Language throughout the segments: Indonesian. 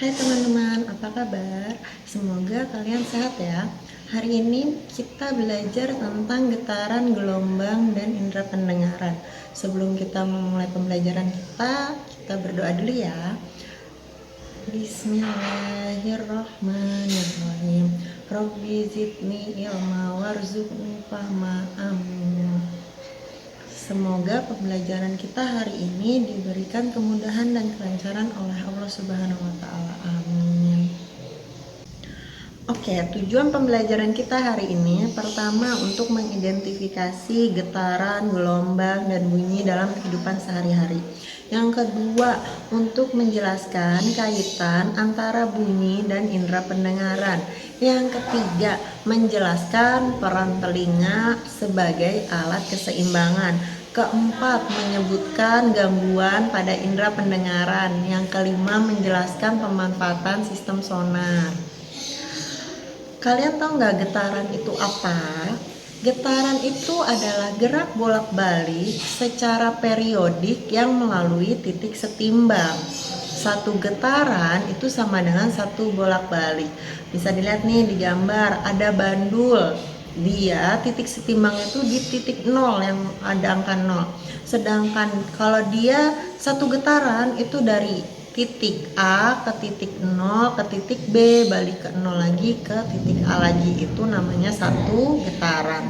Hai teman-teman, apa kabar? Semoga kalian sehat ya. Hari ini kita belajar tentang getaran, gelombang, dan indera pendengaran. Sebelum kita memulai pembelajaran kita berdoa dulu ya. Bismillahirrahmanirrahim. Rabbi zidni ilma warzuqni fahma. Amin. Semoga pembelajaran kita hari ini diberikan kemudahan dan kelancaran oleh Allah Subhanahu wa Ta'ala. Amin. Oke, tujuan pembelajaran kita hari ini pertama untuk mengidentifikasi getaran, gelombang, dan bunyi dalam kehidupan sehari-hari. Yang kedua, untuk menjelaskan kaitan antara bunyi dan indera pendengaran. Yang ketiga, menjelaskan peran telinga sebagai alat keseimbangan. Keempat, menyebutkan gangguan pada indera pendengaran. Yang kelima, menjelaskan pemanfaatan sistem sonar. Kalian tahu nggak getaran itu apa? Getaran itu adalah gerak bolak-balik secara periodik yang melalui titik setimbang. Satu getaran itu sama dengan satu bolak-balik. Bisa dilihat nih di gambar, ada bandul. Dia titik setimbangnya itu di titik 0 yang ada angka 0. Sedangkan kalau dia satu getaran itu dari titik A ke titik 0 ke titik B, balik ke 0 lagi ke titik A lagi, itu namanya satu getaran.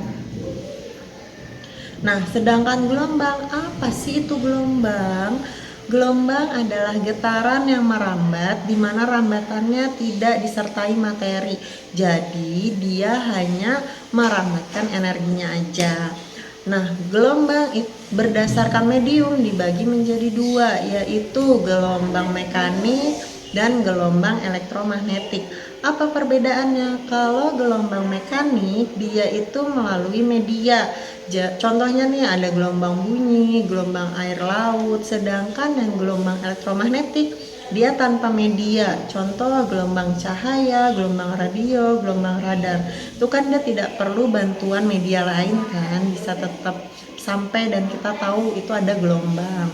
Nah, sedangkan gelombang, apa sih itu gelombang? Gelombang adalah getaran yang merambat di mana rambatannya tidak disertai materi. Jadi, dia hanya merambatkan energinya aja. Nah, gelombang berdasarkan medium dibagi menjadi dua, yaitu gelombang mekanik dan gelombang elektromagnetik. Apa perbedaannya? Kalau gelombang mekanik, dia itu melalui media. Contohnya nih ada gelombang bunyi, gelombang air laut, sedangkan yang gelombang elektromagnetik dia tanpa media. Contoh gelombang cahaya, gelombang radio, gelombang radar. Itu kan dia tidak perlu bantuan media lain kan, bisa tetap sampai dan kita tahu itu ada gelombang.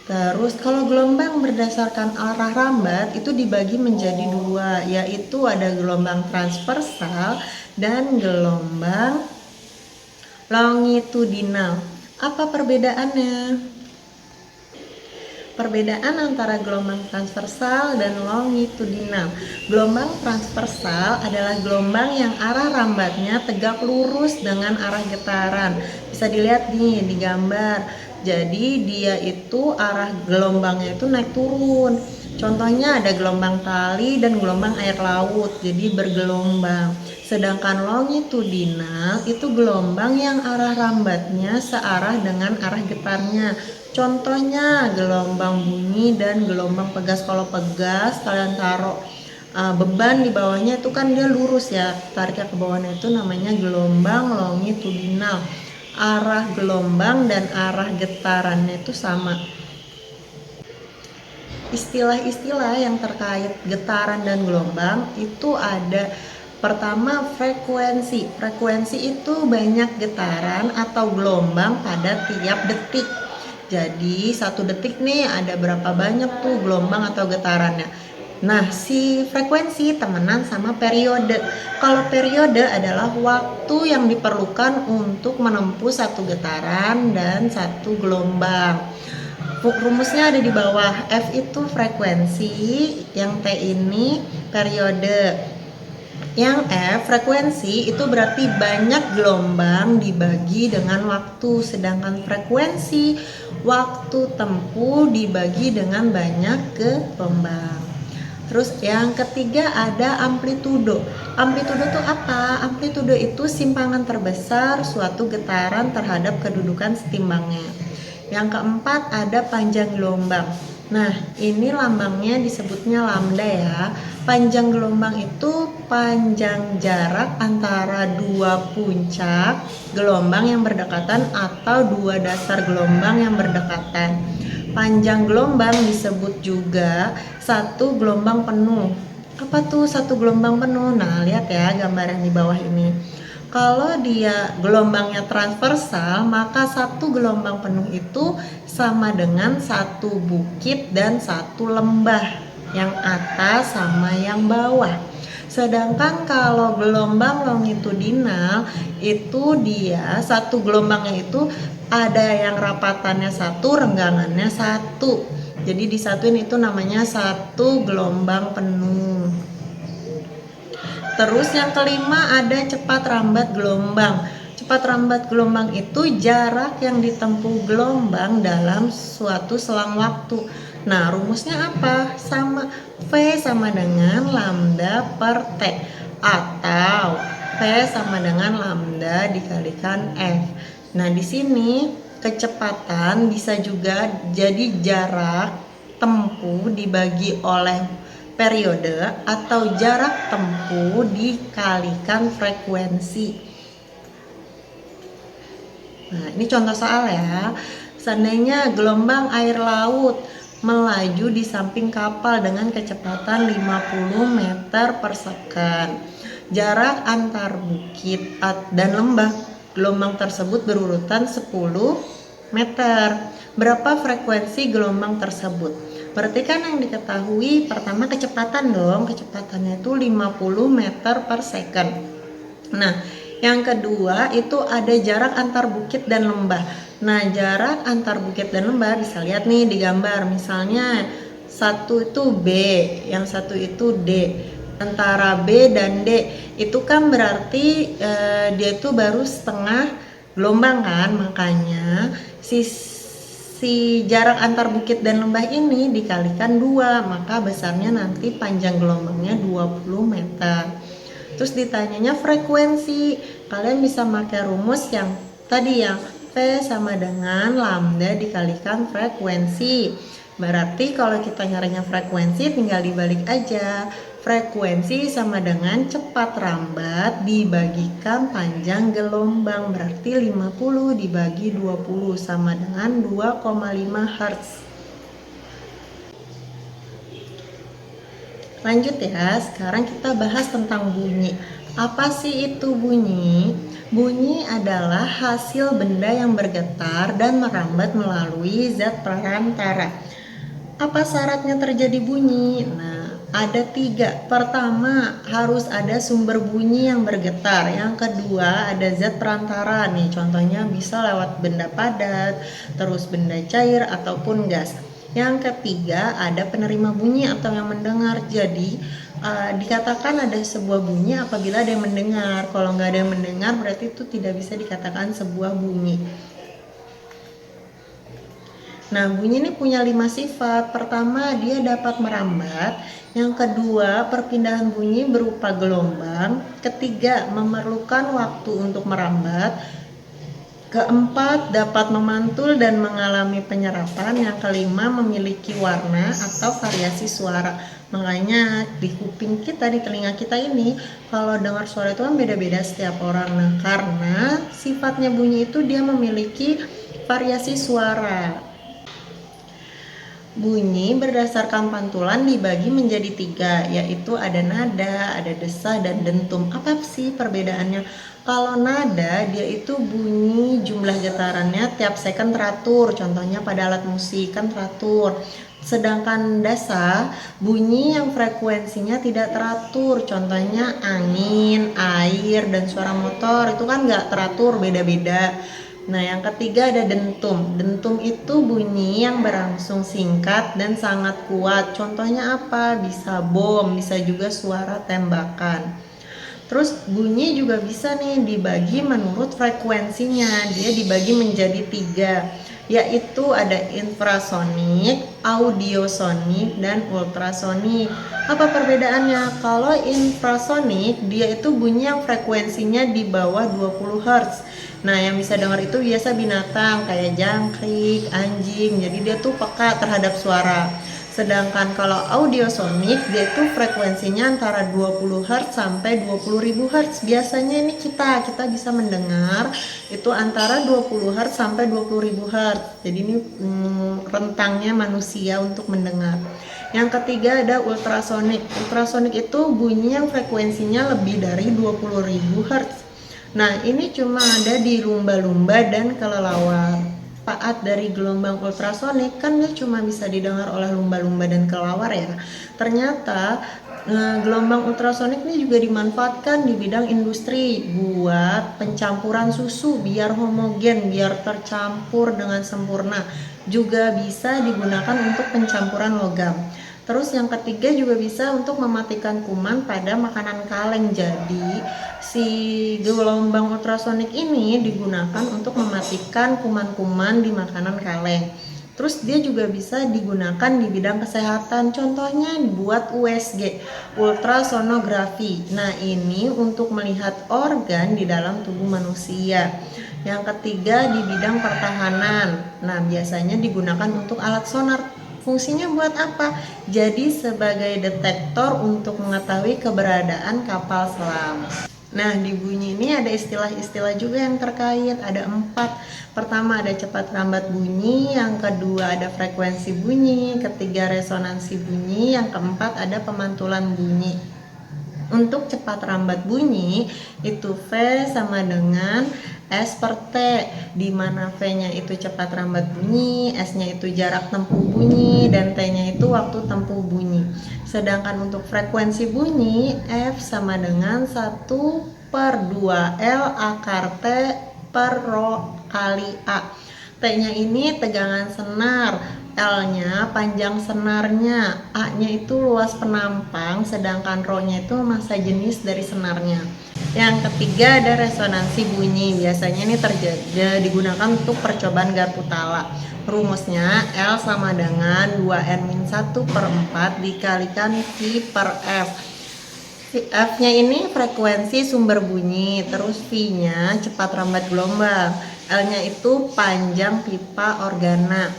Terus kalau gelombang berdasarkan arah rambat itu dibagi menjadi dua, yaitu ada gelombang transversal dan gelombang longitudinal. Apa perbedaannya? Perbedaan antara gelombang transversal dan longitudinal. Gelombang transversal adalah gelombang yang arah rambatnya tegak lurus dengan arah getaran. Bisa dilihat nih di gambar. Jadi dia itu arah gelombangnya itu naik turun. Contohnya ada gelombang kali dan gelombang air laut, jadi bergelombang. Sedangkan longitudinal itu gelombang yang arah rambatnya searah dengan arah getarnya. Contohnya gelombang bunyi dan gelombang pegas. Kalau pegas kalian taruh beban di bawahnya itu kan dia lurus ya, tariknya ke bawahnya itu namanya gelombang longitudinal. Arah gelombang dan arah getarannya itu sama. Istilah-istilah yang terkait getaran dan gelombang itu ada. Pertama, frekuensi. Frekuensi itu banyak getaran atau gelombang pada tiap detik. Jadi satu detik nih ada berapa banyak tuh gelombang atau getarannya. Nah, si frekuensi temenan sama periode. Kalau periode adalah waktu yang diperlukan untuk menempuh satu getaran dan satu gelombang. Rumusnya ada di bawah. F itu frekuensi, yang T ini periode. Yang F frekuensi itu berarti banyak gelombang dibagi dengan waktu, sedangkan frekuensi waktu tempuh dibagi dengan banyak gelombang. Terus yang ketiga ada amplitudo. Amplitudo itu apa? Amplitudo itu simpangan terbesar suatu getaran terhadap kedudukan setimbangnya. Yang keempat ada panjang gelombang. Nah, ini lambangnya disebutnya lambda ya. Panjang gelombang itu panjang jarak antara dua puncak gelombang yang berdekatan atau dua dasar gelombang yang berdekatan. Panjang gelombang disebut juga satu gelombang penuh. Apa tuh satu gelombang penuh? Nah, lihat ya gambar yang di bawah ini. Kalau dia gelombangnya transversal, maka satu gelombang penuh itu sama dengan satu bukit dan satu lembah. yang atas sama yang bawah. Sedangkan kalau gelombang longitudinal itu dia satu gelombangnya itu ada yang rapatannya satu, renggangannya satu. Jadi disatuin itu namanya satu gelombang penuh. Terus yang kelima ada cepat rambat gelombang. Cepat rambat gelombang itu jarak yang ditempuh gelombang dalam suatu selang waktu. Nah, rumusnya apa? Sama V sama dengan lambda per T, atau V sama dengan lambda dikalikan F. Nah, di sini kecepatan bisa juga jadi jarak tempuh dibagi oleh periode atau jarak tempuh dikalikan frekuensi. Nah, ini contoh soal ya. Seandainya gelombang air laut melaju di samping kapal dengan kecepatan 50 meter per second. Jarak antar bukit dan lembah gelombang tersebut berurutan 10 meter. Berapa frekuensi gelombang tersebut? Berarti kan yang diketahui pertama kecepatan dong, kecepatannya itu 50 meter per second. Nah, yang kedua itu ada jarak antar bukit dan lembah. Nah, jarak antar bukit dan lembah bisa lihat nih di gambar. Misalnya satu itu B, yang satu itu D. Antara B dan D itu kan berarti dia itu baru setengah gelombang kan, makanya si jarak antar bukit dan lembah ini dikalikan 2, maka besarnya nanti panjang gelombangnya 20 meter. Terus ditanyanya frekuensi, kalian bisa pakai rumus yang tadi yang V sama dengan lambda dikalikan frekuensi. Berarti kalau kita nyarinya frekuensi tinggal dibalik aja. Frekuensi sama dengan cepat rambat dibagikan panjang gelombang, berarti 50 dibagi 20 sama dengan 2,5 Hz. Lanjut ya, sekarang kita bahas tentang bunyi. Apa sih itu bunyi? Bunyi adalah hasil benda yang bergetar dan merambat melalui zat perantara. Apa syaratnya terjadi bunyi? Nah, ada 3. Pertama, harus ada sumber bunyi yang bergetar. Yang kedua, ada zat perantara nih. Contohnya bisa lewat benda padat, terus benda cair ataupun gas. Yang ketiga, ada penerima bunyi atau yang mendengar. Jadi dikatakan ada sebuah bunyi apabila ada yang mendengar. Kalau nggak ada yang mendengar berarti itu tidak bisa dikatakan sebuah bunyi. Nah, bunyi ini punya 5 sifat. Pertama, dia dapat merambat. Yang kedua, perpindahan bunyi berupa gelombang. Ketiga, memerlukan waktu untuk merambat. Keempat, dapat memantul dan mengalami penyerapan. Yang kelima, memiliki warna atau variasi suara. Makanya di kuping kita, di telinga kita ini, kalau dengar suara itu kan beda-beda setiap orang. Nah, karena sifatnya bunyi itu dia memiliki variasi suara. Bunyi berdasarkan pantulan dibagi menjadi 3, yaitu ada nada, ada desah, dan dentum. Apa sih perbedaannya? Kalau nada, dia itu bunyi jumlah getarannya tiap second teratur, contohnya pada alat musik kan teratur. Sedangkan desah, bunyi yang frekuensinya tidak teratur, contohnya angin, air, dan suara motor, itu kan nggak teratur, beda-beda. Nah, yang ketiga ada dentum. Dentum itu bunyi yang berangsung singkat dan sangat kuat. Contohnya apa? Bisa bom, bisa juga suara tembakan. Terus bunyi juga bisa nih dibagi menurut frekuensinya. Dia dibagi menjadi 3, yaitu ada infrasonik, audiosonik, dan ultrasonik. Apa perbedaannya? Kalau infrasonik, dia itu bunyi yang frekuensinya di bawah 20 Hz. Nah, yang bisa dengar itu biasa binatang kayak jangkrik, anjing. Jadi dia tuh peka terhadap suara. Sedangkan kalau audiosonik, dia itu frekuensinya antara 20 Hz sampai 20.000 Hz. Biasanya ini kita bisa mendengar itu antara 20 Hz sampai 20.000 Hz. Jadi ini rentangnya manusia untuk mendengar. Yang ketiga ada ultrasonik. Ultrasonik itu bunyi yang frekuensinya lebih dari 20.000 Hz. Nah, ini cuma ada di lumba-lumba dan kelelawar. manfaat dari gelombang ultrasonik kan dia cuma bisa didengar oleh lumba-lumba dan kelawar ya. Ternyata gelombang ultrasonik ini juga dimanfaatkan di bidang industri buat pencampuran susu biar homogen, biar tercampur dengan sempurna. Juga bisa digunakan untuk pencampuran logam. Terus yang ketiga juga bisa untuk mematikan kuman pada makanan kaleng. Jadi si gelombang ultrasonik ini digunakan untuk mematikan kuman-kuman di makanan kaleng. Terus dia juga bisa digunakan di bidang kesehatan. Contohnya dibuat USG, ultrasonografi. Nah, ini untuk melihat organ di dalam tubuh manusia. Yang ketiga di bidang pertahanan. Nah, biasanya digunakan untuk alat sonar. Fungsinya buat apa? Jadi sebagai detektor untuk mengetahui keberadaan kapal selam. Nah, di bunyi ini ada istilah-istilah juga yang terkait, ada 4. Pertama ada cepat rambat bunyi, yang kedua ada frekuensi bunyi, ketiga resonansi bunyi, yang keempat ada pemantulan bunyi. Untuk cepat rambat bunyi itu V sama dengan S per T, di mana V-nya itu cepat rambat bunyi, S-nya itu jarak tempuh bunyi, dan T-nya itu waktu tempuh bunyi. Sedangkan untuk frekuensi bunyi, F sama dengan 1/2L akar T per Rho kali A. T-nya ini tegangan senar, L-nya panjang senarnya, A-nya itu luas penampang, sedangkan Rho-nya itu massa jenis dari senarnya. Yang ketiga ada resonansi bunyi. Biasanya ini digunakan untuk percobaan garpu tala. Rumusnya L sama dengan 2N-1/4 dikalikan Q per F. F-nya ini frekuensi sumber bunyi, terus V-nya cepat rambat gelombang, L-nya itu panjang pipa organa.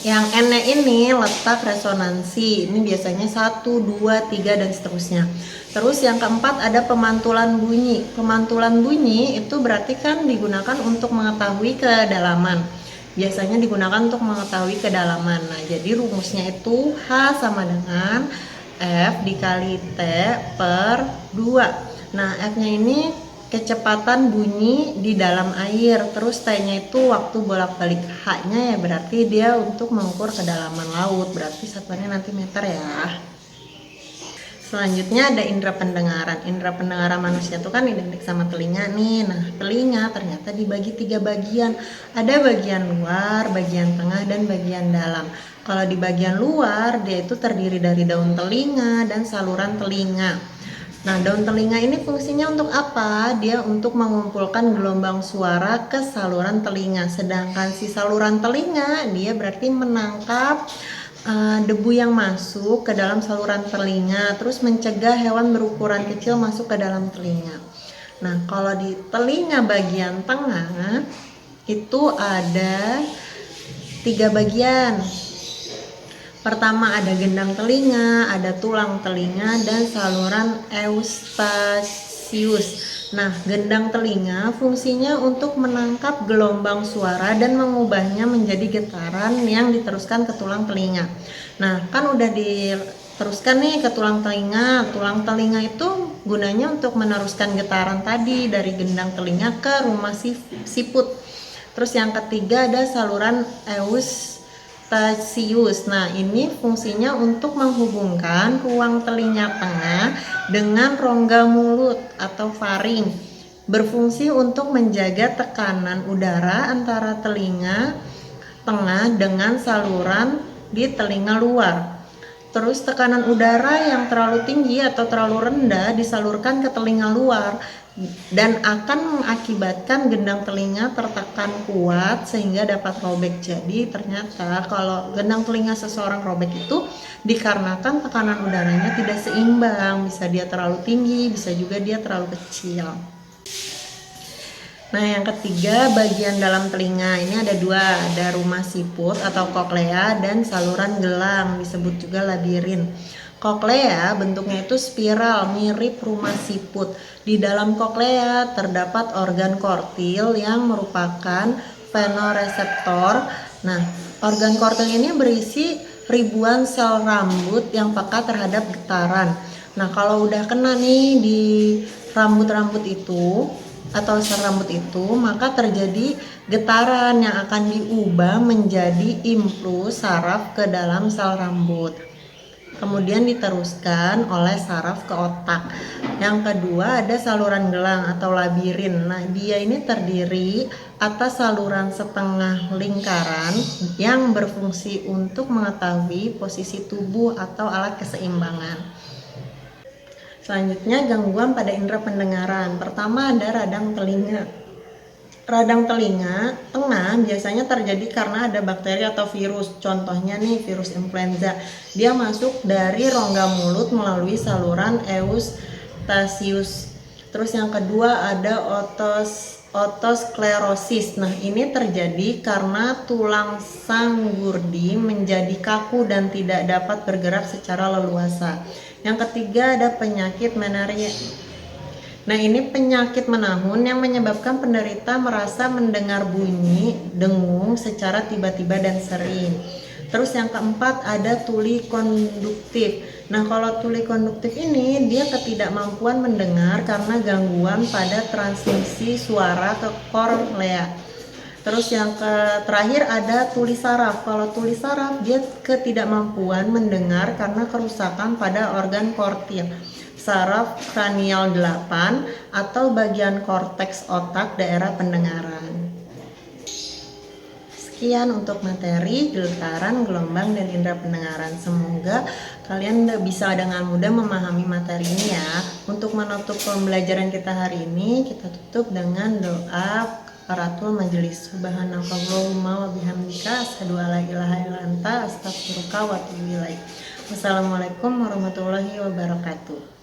Yang N-nya ini letak resonansi, ini biasanya 1, 2, 3 dan seterusnya. Terus yang keempat ada pemantulan bunyi. Pemantulan bunyi itu berarti kan digunakan untuk mengetahui kedalaman. Biasanya digunakan untuk mengetahui kedalaman. Nah, jadi rumusnya itu H sama dengan F dikali T per 2. Nah, F-nya ini kecepatan bunyi di dalam air, terus T-nya itu waktu bolak-balik, H-nya ya berarti dia untuk mengukur kedalaman laut, berarti satuannya nanti meter ya. Selanjutnya ada indera pendengaran. Indera pendengaran manusia itu kan identik sama telinga nih. Nah, telinga ternyata dibagi 3 bagian. Ada bagian luar, bagian tengah, dan bagian dalam. Kalau di bagian luar, dia itu terdiri dari daun telinga dan saluran telinga. Nah, daun telinga ini fungsinya untuk apa? Dia untuk mengumpulkan gelombang suara ke saluran telinga. Sedangkan si saluran telinga, dia berarti menangkap debu yang masuk ke dalam saluran telinga, terus mencegah hewan berukuran kecil masuk ke dalam telinga. Nah, kalau di telinga bagian tengah itu ada 3 bagian. Pertama ada gendang telinga, ada tulang telinga, dan saluran eustasius. Nah, gendang telinga fungsinya untuk menangkap gelombang suara dan mengubahnya menjadi getaran yang diteruskan ke tulang telinga. Nah, kan udah diteruskan nih ke tulang telinga. Tulang telinga itu gunanya untuk meneruskan getaran tadi dari gendang telinga ke rumah siput. Terus yang ketiga ada saluran eustasius. Nah, ini fungsinya untuk menghubungkan ruang telinga tengah dengan rongga mulut atau faring. Berfungsi untuk menjaga tekanan udara antara telinga tengah dengan saluran di telinga luar. Terus tekanan udara yang terlalu tinggi atau terlalu rendah disalurkan ke telinga luar dan akan mengakibatkan gendang telinga tertekan kuat sehingga dapat robek. Jadi ternyata kalau gendang telinga seseorang robek itu dikarenakan tekanan udaranya tidak seimbang, bisa dia terlalu tinggi, bisa juga dia terlalu kecil. Nah, yang ketiga bagian dalam telinga ini ada 2, ada rumah siput atau koklea dan saluran gelang, disebut juga labirin. Koklea bentuknya itu spiral mirip rumah siput. Di dalam koklea terdapat organ kortil yang merupakan fenoreseptor. Nah, organ kortil ini berisi ribuan sel rambut yang peka terhadap getaran. Nah, kalau udah kena nih di rambut-rambut itu, atau sel rambut itu, maka terjadi getaran yang akan diubah menjadi impuls saraf ke dalam sel rambut. Kemudian diteruskan oleh saraf ke otak. Yang kedua ada saluran gelang atau labirin. Nah, dia ini terdiri atas saluran setengah lingkaran yang berfungsi untuk mengetahui posisi tubuh atau alat keseimbangan. Selanjutnya gangguan pada indera pendengaran. Pertama ada radang telinga. Radang telinga tengah biasanya terjadi karena ada bakteri atau virus. Contohnya nih virus influenza. Dia masuk dari rongga mulut melalui saluran eustasius. Terus yang kedua ada otosklerosis. Nah, ini terjadi karena tulang sanggurdi menjadi kaku dan tidak dapat bergerak secara leluasa. Yang ketiga ada penyakit menaria. Nah, ini penyakit menahun yang menyebabkan penderita merasa mendengar bunyi dengung secara tiba-tiba dan sering. Terus yang keempat ada tuli konduktif. Nah, kalau tuli konduktif ini dia ketidakmampuan mendengar karena gangguan pada transmisi suara ke kornea. Terus yang terakhir ada tuli saraf. Kalau tuli saraf dia ketidakmampuan mendengar karena kerusakan pada organ kortil, saraf kranial 8 atau bagian korteks otak daerah pendengaran. Sekian untuk materi getaran, gelombang, dan indera pendengaran. Semoga kalian bisa dengan mudah memahami materi ini ya. Untuk menutup pembelajaran kita hari ini, kita tutup dengan doa kafaratul majelis. Subhanakallahumma wa bihamdika asyhadu alla ilaha illa anta astaghfiruka wa atubu ilaik. Wassalamualaikum warahmatullahi wabarakatuh.